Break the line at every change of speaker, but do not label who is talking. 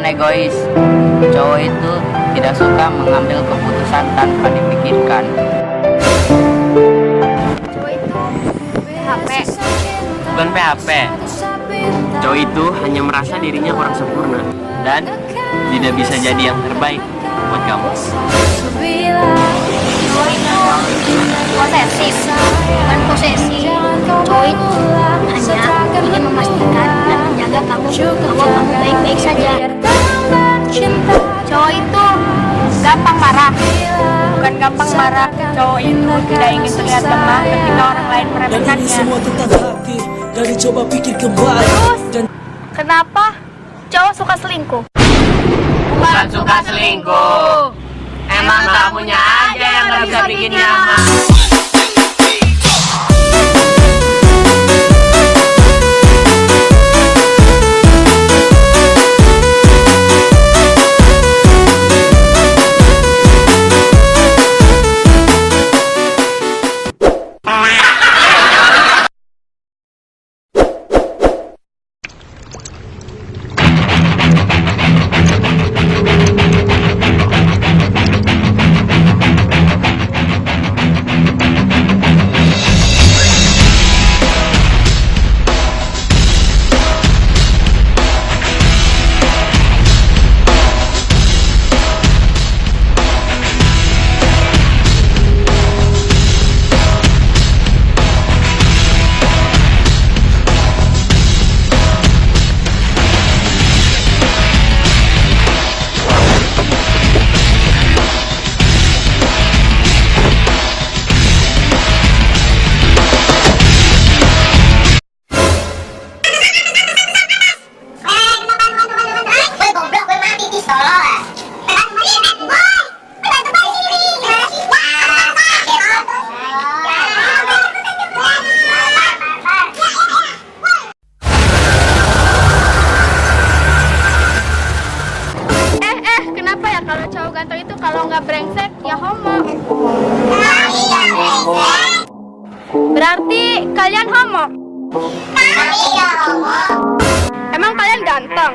egois. Cowok itu tidak suka mengambil keputusan tanpa dipikirkan.
Cowok itu PHP.
Bukan PHP. Cowok itu hanya merasa dirinya kurang sempurna dan tidak bisa jadi yang terbaik buat kamu.
Cowok itu posesif, bukan posesi. Cowok itu hanya ingin memastikan dan menjaga kamu bahwa kamu baik-baik saja. Cowok itu gampang marah, bukan gampang marah. Cowok itu tidak ingin terlihat lemah ketika orang lain meremehkannya.
Semua tentang hati dari coba pikir kembali.
Terus, kenapa cowok suka selingkuh?
Bukan suka selingkuh. Emang kamunya aja yang gak bisa bikin nyaman.
Kenapa ya kalau cowok ganteng itu kalau nggak brengsek ya homo? Berarti kalian homo? Emang kalian ganteng?